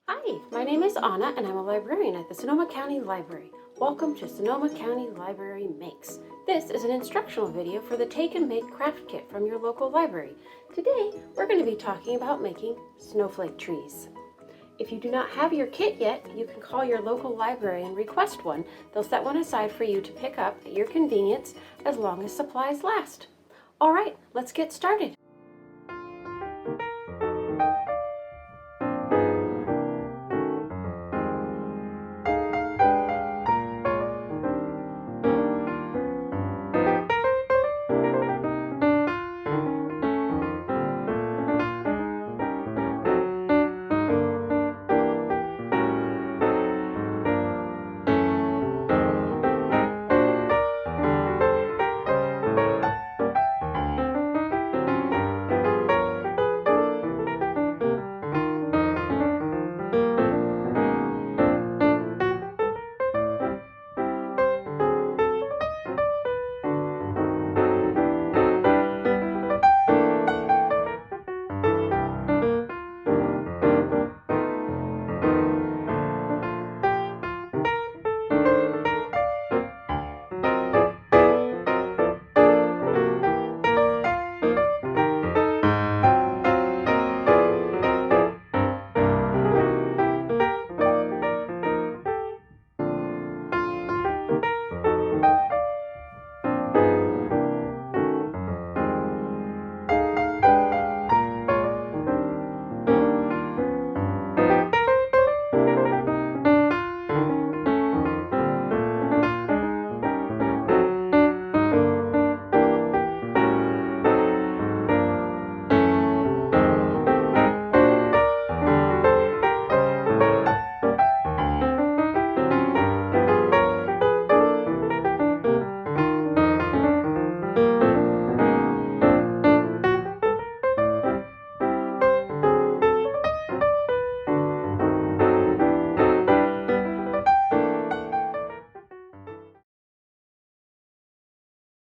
Hi, my name is Anna and I'm a librarian at the Sonoma County Library. Welcome to Sonoma County Library Makes. This is an instructional video for the Take and Make craft kit from your local library. Today, we're going to be talking about making snowflake trees. If you do not have your kit yet, you can call your local library and request one. They'll set one aside for you to pick up at your convenience as long as supplies last. All right, let's get started.